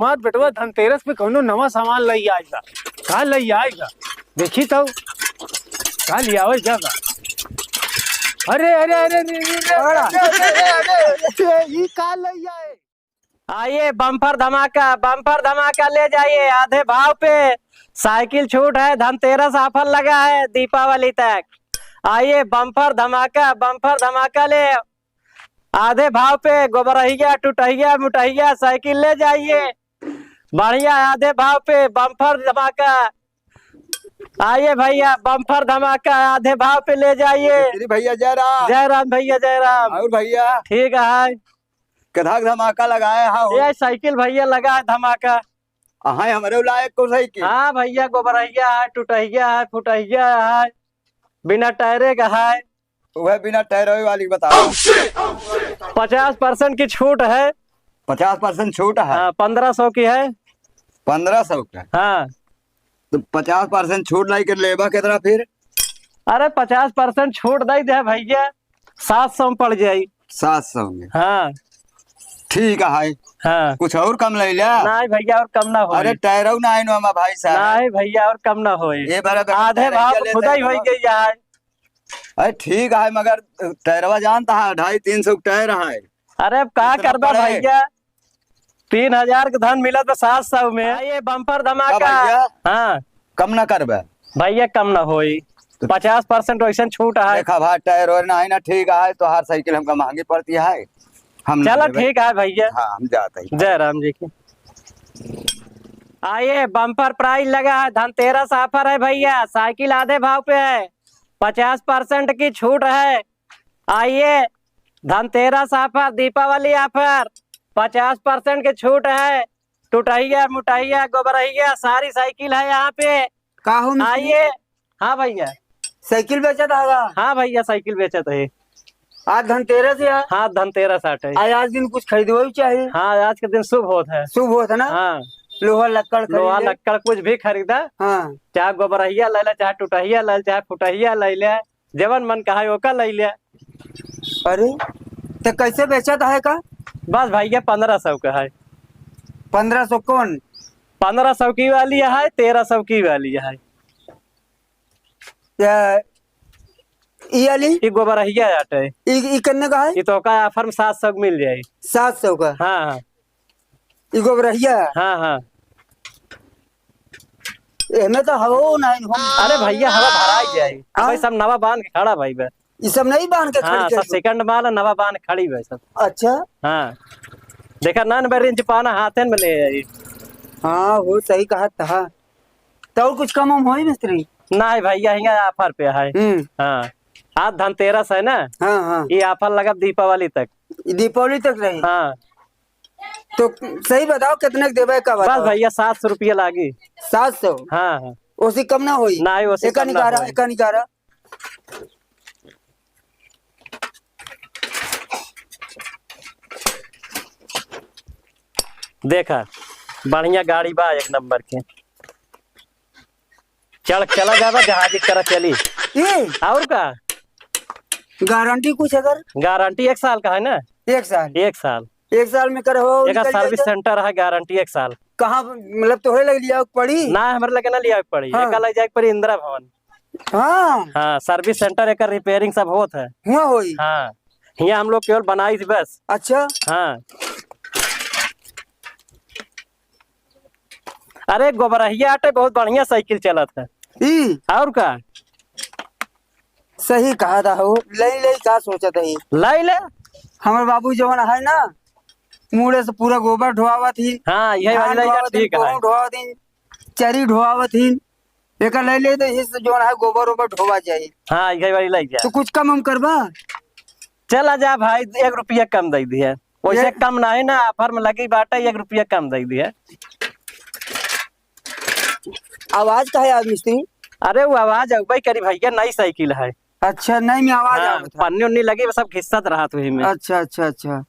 मात बेटवा धनतेरस पे कौनो नवा सामान लई आएगा। का लई आएगा देखी तो का लियावल जागा। अरे अरे अरे ये का लई आए। आइए बम्पर धमाका ले जाइए आधे भाव पे। साइकिल छूट है, धनतेरस ऑफर लगा है दीपावली तक। आइए बम्पर धमाका ले आधे भाव पे। गोबरहिया टूटहिया मुटहिया साइकिल ले जाइए बढ़िया आधे भाव पे। बम्पर धमाका आइए भैया, बम्पर धमाका आधे भाव पे ले जाइए। भैया जय राम भैया जय राम। और भैया ठीक है, कधाक धमाका लगाए हाँ ये साइकिल भैया लगा है धमाका। हाँ हमारे लायक को साइकिल। हाँ भैया, गोबरहिया है, टूटहिया है, फुटहिया है, बिना टायरे का है। वह बिना टायर वाली बताओ। 50% की छूट है। 50% छूट है। हाँ 1500 की है। 1500 का। हाँ तो 50% छूट लाई कर लेबा कितना फिर? अरे 50% छूट दे दे भैया, 700 में पड़ जाये। 700 में? हाँ ठीक है। हाँ कुछ और कम ले लिया? नहीं भैया और कम ना हो। अरे टायर नहीं नो भाई साहब। नहीं भैया और कम ना हो। ये बराबर आधे भाव खुदा ही हो गई है। अरे ठीक है मगर टायरवा जानता है 250-300 टायर है। अरे अब क्या करबा भैया, 3000 का धन मिला तो 700 में। ये बम्पर धमाका। हाँ कम ना करबे भैया, कम ना हो। 50% वैसे छूट है। देखा भाई टायर और नहीं ना ठीक है तो हर साइकिल हमको महंगी पड़ती है। हम चलो ठीक है भैया। हाँ हम जाते हैं। जय राम जी की। आइए बम्पर प्राइस लगा है, धनतेरस ऑफर है भैया। साइकिल आधे भाव पे है, 50% की छूट है। आइए धनतेरस ऑफर, दीपावली ऑफर, 50% की छूट है। टूटहिया मुटहिया गोबरहिया सारी साइकिल है यहाँ पे। आइए। हाँ भैया साइकिल बेचा था। हाँ भैया साइकिल बेचत है। आज धनतेरस है। हाँ धनतेरस है। आज दिन कुछ खरीदो भी चाहिए। हाँ आज के दिन शुभ होता है। शुभ होता ना। हाँ लोहा लक्कड़ कुछ भी खरीदा। हाँ चाहे गोबरहिया ले ले, चाहे टूटहिया ले ले, चाहे फुटहिया ले ले, जवन मन कहा ओका ले ले। अरे तो कैसे बेचा था का? बस भैया 1500 का है। 1500 कौन? 1500 की वाली है, 1300 की वाली है। ये गोबरहिया आटे करने का है। ये तो का ऑफर में 700 मिल जाए। 700 का? हाँ हाँ ये गोबरहिया। हाँ हाँ में तो हवा नहीं। अरे भैया हवा भरा जाए भाई, सब नवा बांध के खड़ा भाई। ये सब नहीं बांध के हाँ सब सेकंड माल नवा बांध खड़ी भाई सब। अच्छा हाँ देखा ना इंच पाना हाथे में ले आई। हाँ वो सही कहा था। तो और कुछ कम हो मिस्त्री? नहीं भैया यहाँ ऑफर पे है। हाँ आज धनतेरस है ना। हाँ हाँ ये ऑफर लगा दीपावली तक। दीपावली तक रही। हाँ तो सही बताओ कितने देवे का? बस भैया 700 रुपया लागी। 700? हाँ हाँ उसी कम ना होई। नहीं उसी एका निकारा। देखा बढ़िया गाड़ी बा, एक नंबर के। चला जावा जहाज की तरह चली। ये और का गारंटी कुछ अगर? गारंटी 1 साल का है ना। 1 साल? 1 साल। 1 साल में कर हो। एक सर्विस सेंटर है, गारंटी 1 साल। कहाँ मतलब तोहे लग लिया पड़ी? ना हमारे लगे ना लिया पड़ी। हाँ। एक लग जाए पड़ी इंदिरा भवन। हाँ हाँ सर्विस सेंटर एक रिपेयरिंग सब होता है। हुआ होई। हाँ यहाँ हम लोग केवल बनाई थी बस। अच्छा हाँ अरे गोबरहिया आटे बहुत बढ़िया साइकिल चला था। और का सही कहा था हो। ले क्या सोचा था? ले हमारे बाबू जवन है ना, मुड़े से पूरा गोबर ढोआवा थी। हाँ यही वाली ठीक है। ढोआ थी, चरी ढोआवा थी। एक ले तो इस जो है गोबर वोबर ढोवा जाए। हाँ यही वाली लग जाए। तो कुछ कम हम करबा? चला जा भाई, 1 रुपया कम दे दिया। वैसे कम ना है ना, ऑफर में लगी बाटा 1 रुपया कम दे दिया। आवाज का है आज मिस्त्री? अरे वो आवाज अगुई करी भैया, नई साइकिल है। अच्छा नहीं में आवाज हाँ, पन्नी उन्नी लगी सब घिसत रहा तो में। अच्छा अच्छा अच्छा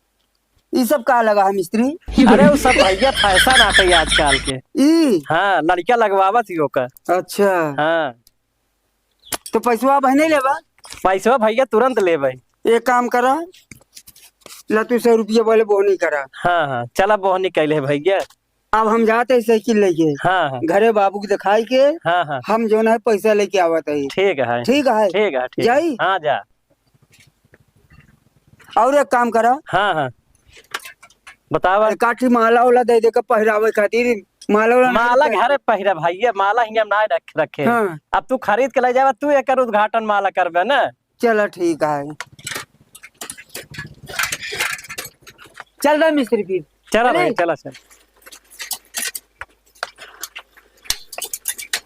ये सब कहा लगा है मिस्त्री? अरे वो सब भैया फैशन आते है आजकल के। हाँ लड़का लगवावत ही होकर। अच्छा हाँ तो पैसा बहने लेबा? पैसा भैया तुरंत ले भाई। एक काम करा ला, तू 100 रुपया बोले बोहनी करा। हाँ हाँ चला बोहनी कैले भैया। अब हम जाते हैं साइकिल लेके हाँ हाँ घरे बाबू के दिखाई के हाँ हाँ हम जो है पैसा लेके आवत है। ठीक है ठीक है ठीक है ठीक है। जाई? हाँ जा। और एक काम करा, हाँ हाँ बतावा। काठी माला वाला दे के पहरावे खातिर। माला वाला माला घरे पहिरा भैया, माला हियां ना रखे। हाँ। अब तू खरीद के ले जावा, तू एकर उद्घाटन माला करबे ना। चलो ठीक है, चल रहा मिस्त्री फिर। चला भाई चला चल।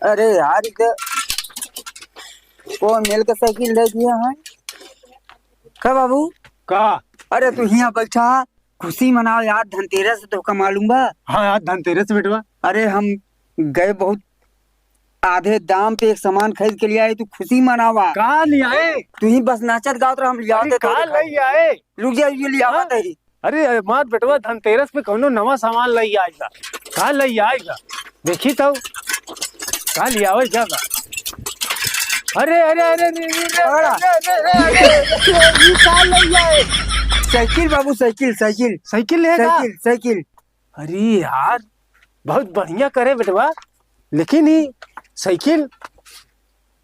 अरे यार इधर कौन मिल के साइकिल ले दिया है का बाबू? का? अरे तू यहाँ बैठा, खुशी मनाओ यार, धनतेरस तो का मालूम बा? हाँ यार धनतेरस बेटवा। अरे हम गए बहुत आधे दाम पे एक सामान खरीद के लिए आए, तू खुशी मनावा। का ले आए? तू ही बस नाचत गावत रहा, हम ले आवते का ले आए? रुक जा, ये ले आवत है। अरे मार बेटवा धनतेरस पे कौनो नवा सामान ले आएगा। का ले आएगा देखी तो का ले आवे जागा। अरे अरे अरे का ले आए? साइकिल बाबू, साइकिल साइकिल साइकिल लेगा? Cycle cycle. अरे यार बहुत बढ़िया करे बेटवा, लेकिन ही साइकिल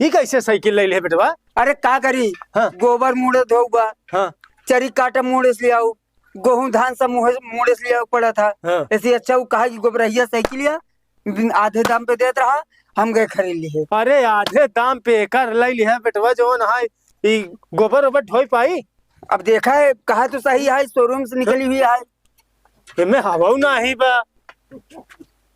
ये कैसे साइकिल ले ले बेटवा? अरे का करी, हाँ। गोबर मुड़े धोबा, हाँ चरी काटा मुड़े से ले आओ, गेहूं धान सब मुड़े से ले आओ पड़ा था। हाँ। ऐसे अच्छा वो कहा कि गोबरहिया साइकिल या आधे दाम पे देत रहा, हम गए खरीद लिए। अरे आधे दाम पे कर ले लिया बेटवा, जो ना है गोबर ओबर ढोई पाई? अब देखा है, कहा तो सही है, शोरूम से निकली हुई है। एमे हवा नहीं बा।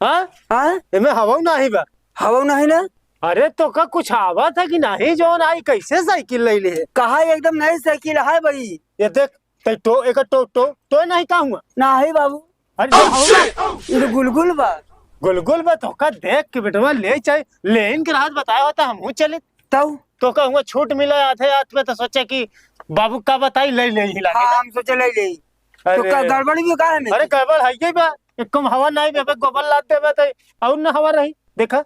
हाँ हाँ एमे हवा नहीं बा। हवा नहीं ना? अरे तो का कुछ आवा था कि नहीं? जो ना कैसे साइकिल ले ली है? कहा एकदम नई साइकिल है भाई। ये देख तो एक तो नहीं का हुआ ना है बाबू, अरे ये तो गुलगुल बा। गुलगुल बा तो का देख के बेटवा ले चाहे लेन के रात बताया होता हम चले तब तो का हुआ छूट मिला आधे हाथ में, तो सोचा कि बाबू का बताई ले ले ही लागे। हाँ हम सोचे ले ले। तो अरे का गड़बड़ी भी का है में? अरे गड़बड़ है ये बा, एकदम हवा नहीं बे, गोबर लाते बे तो और ना हवा रही। देखा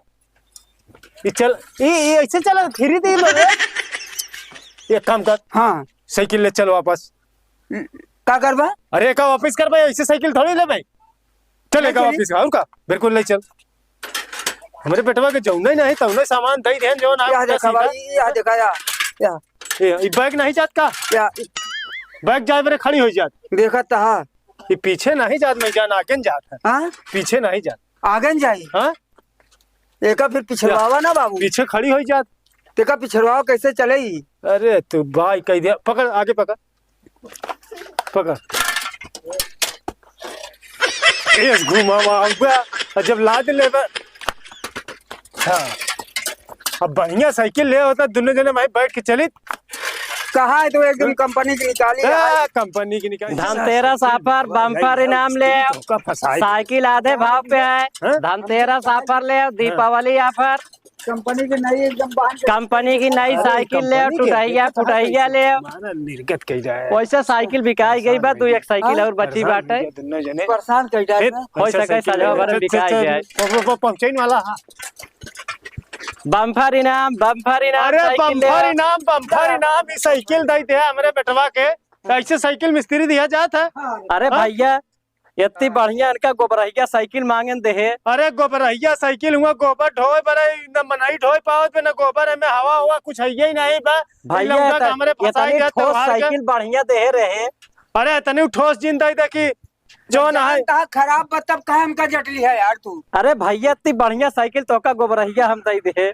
ये चल ये ऐसे चला फिर दे बे। एक काम कर, हाँ साइकिल ले चल वापस। का करबा? अरे का वापस कर भाई, ऐसे साइकिल थोड़ी ले भाई। चलेगा वापस और का बिल्कुल ले चल। हमारे बेटवा के जौना नहीं तौना सामान दई देन जो ना। यह देखा भाई, यह देखा या ये बैग नहीं जात का? या बैग जाए मेरे खड़ी हो जात। देखा तहा ये पीछे नहीं जात, मैं जान आगे जात है। हाँ पीछे नहीं जात। आगे जाई। हाँ एका फिर पिछड़वावा ना बाबू, पीछे खड़ी हो जात। तेका पिछड़वावा कैसे चले? अरे तू भाई कह दिया, पकड़ आगे पकड़ पकड़। ये घुमा जब लाद ले। हाँ अब बढ़िया साइकिल ले होता, दोनों जने भाई बैठ के चली। कहा है तो एकदम कंपनी की निकाली है। कंपनी की निकाली। धनतेरस ऑफर बम्पर इनाम ले आओ, का फसाई। साइकिल आधे भाव पे है। हाँ? धनतेरस ऑफर ले आओ, दीपावली ऑफर, कंपनी की नई एकदम कंपनी की नई साइकिल ले आओ, टुटाइया फुटाइया ले आओ। निर्गत कही जाए। वैसे साइकिल बिकाई गई बा, 2 एक साइकिल और बची बाटे। दोनों जने परेशान कर जाए। हो सके सजा भर बिकाई जाए। पहुंचाई वाला। हाँ बम्पर इनाम, बम्पर इनाम। अरे साइकिल ले बम्पर आओ। इनाम, बम्पर इनाम। ये साइकिल दई दे हमारे बेटवा के, ऐसे साइकिल मिस्त्री दिया जाता है। अरे भैया इतनी बढ़िया इनका गोबरहिया साइकिल मांगे दे। अरे गोबरहिया साइकिल हुआ, गोबर ढोए बड़े न मनाई ढोए पावत पे न गोबर में हवा हुआ कुछ है ही नहीं बा। भैया हमारे फसाई गया ठोस साइकिल बढ़िया दे रहे। अरे इतनी ठोस जिंदा देखी जो ना है। कहा खराब बतब कहा हमका जटली है यार तू। अरे भैया इतनी बढ़िया साइकिल तो का गोबरहिया हम दे दे।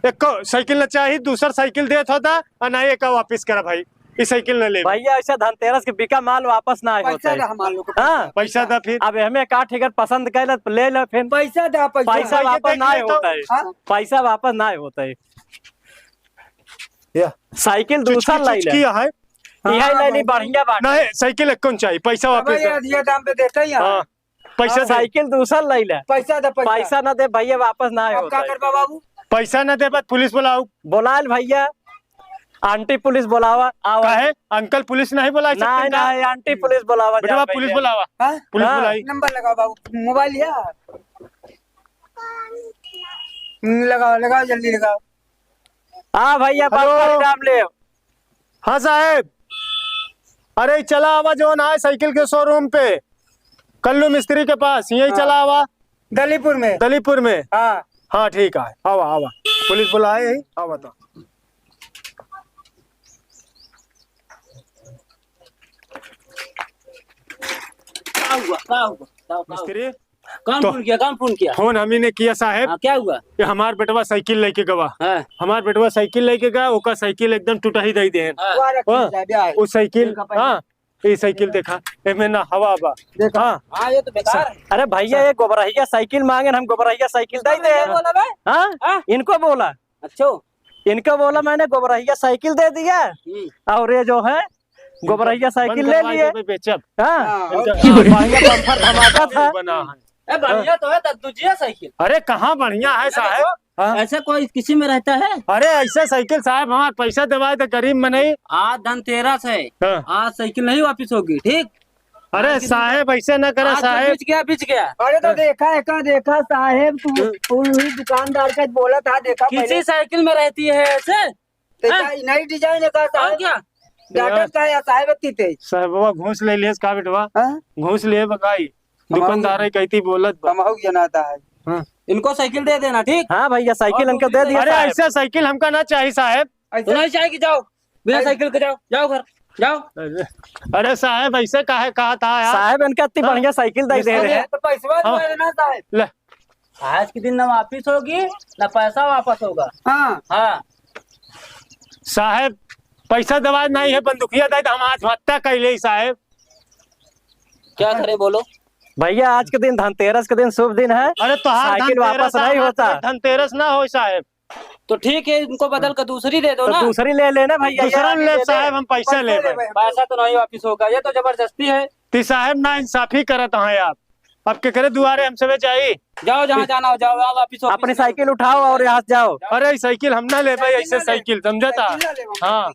एक साइकिल न चाहिए, दूसरा साइकिल देत होता और नहीं एक वापिस करा भाई, ये साइकिल न ले। भैया ऐसा धनतेरस के बिका माल वापस ना होता पैसा है। दे हमारे लोग को। हाँ पैसा दा फिर। अब हमें का ठिकर पसंद कर ले ले फिर पैसा दे पैसा पैसा। वापस ना होता है। हाँ? पैसा वापस ना होता है। या साइकिल दूसरा ले ले, किया है यही ले ली बढ़िया बात। नहीं, साइकिल एक कौन चाहिए, पैसा वापस दे। अधिक दाम पे देते ही हाँ पैसा दे। साइकिल दूसरा ले ले, पैसा दे पैसा। पैसा ना दे भैया वापस ना अब होता का है। करबा बाबू? पैसा न दे बाद पुलिस बुलाओ। बोलाल भैया, आंटी पुलिस बुलावा आओ। काहे अंकल पुलिस नहीं बुला सकते नहीं का? नहीं आंटी पुलिस बुलावा बेटा जा पुलिस भैया। बुलावा। हाँ? पुलिस हाँ। बुलाई। नंबर लगाओ बाबू, मोबाइल है? लगाओ लगाओ जल्दी लगाओ। हाँ भैया हेलो। बम्पर इनाम ले आओ। हाँ साहब, अरे चला आवा जो ना है साइकिल के शोरूम पे, कल्लू मिस्त्री के पास यही चला हुआ दलीपुर में। दलीपुर में। हाँ हाँ ठीक है, आवा आवा, पुलिस बुलाए यही, आवा तो। क्या हुआ? मिस्त्री कौन तो- फोन किया? कौन फोन किया? फोन हम ही ने किया साहब। हाँ, क्या हुआ? ये हमार बेटवा साइकिल लेके गवा, हाँ, हमार बेटवा साइकिल लेके गया, ओका साइकिल एकदम टूटा ही दई दे। हाँ। वहाँ रखी हाँ। साहब, यहाँ है। वो साइकिल, हाँ ये साइकिल देखा एमे ना हवा बा। देखा। हाँ हाँ, ये तो बेकार है। अरे भैया ये गोबरहिया साइकिल मांगे हम गोबरहिया साइकिल दे दे। क्या बोला बे? हाँ हाँ? इनको बोला, अच्छा। इनको बोला मैंने गोबरहिया साइकिल दे दिया और ये जो है गोबरहिया साइकिल ले लिए। बेचब हाँ हाँ, बढ़िया बम्पर धमाका था। बना है। ए, बढ़िया तो है दूजिया साइकिल। अरे कहाँ बढ़िया है साहब। हाँ? ऐसा कोई किसी में रहता है? अरे ऐसे साइकिल साहब हमारे पैसा देवाए तो गरीब में नहीं। आज धनतेरस है, हाँ। आज साइकिल नहीं वापिस होगी, ठीक? अरे साहब ऐसे न करे आज जो साहब। बिच गया। अरे तो देखा है का देखा साहेब, तू वही दुकानदार का बोला था, देखा किसी साइकिल में रहती है ऐसे? नई डिजाइन है का और साहेब, क्या? डाटा का है साहेब इतनी तेज। साहब बाबा घूस ले लिए का बेटवा, हाँ? घूस लिए बकाई दुकानदार है कहती बोलत बा। कमाऊ जनाता है। हाँ। इनको साइकिल दे देना, ठीक? हाँ भैया साइकिल इनको दे दिया अरे साहब। ऐसा साइकिल हमका ना चाहिए साहब। तो नहीं चाहिए, जाओ बिना साइकिल के, जाओ जाओ घर जाओ। अरे साहब ऐसे काहे कहा था यार। साहब इनका इतनी बढ़िया साइकिल दे दे रहे हैं। तो पैसा हाँ। दे देना साहेब। ले आज के दिन ना वापिस होगी ना पैसा वापस होगा। हाँ हाँ, साहब पैसा दवा नहीं है, बंदूकिया दे हम आत्महत्या कैले साहब। क्या करे बोलो? भैया आज के दिन धनतेरस के दिन शुभ दिन है। अरे तो साइकिल वापस नहीं होता। धनतेरस ना हो साहब, तो ठीक है, इनको बदल कर दूसरी दे दो तो ना। दूसरी ले लेना भैया। दूसरा ये ले ले साहब, हम पैसा ले। पैसा तो नहीं वापिस होगा, ये तो जबरदस्ती है। ती साहब ना इंसाफी करत हैं आप, अब के करे दुआरे हमसे चाहिए। जाओ जहाँ जाना हो जाओ, वापिस अपनी साइकिल उठाओ और यहाँ से जाओ। अरे साइकिल हम ना ले भाई, ऐसे साइकिल समझता। हाँ।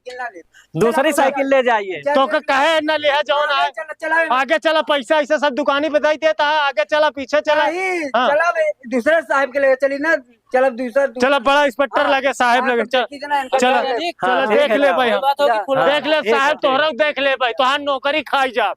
दूसरी साइकिल ले जाइए। तो का कहे ना ले जौन है आगे चला, पैसा ऐसे सब दुकानी बताई देता है, आगे चला पीछे चला। हाँ। चला दूसरा साहब के ले चली ना, चला दूसरा चला बड़ा इंस्पेक्टर लगे साहब लगे, चल चला हाँ, चला ठीक देख है, ले जाओ। भाई, हम बात होगी खुल देख ले ठीक है, साहब, ठीक है। तोहरा देख ले भाई, तोहार नौकरी खाई जा।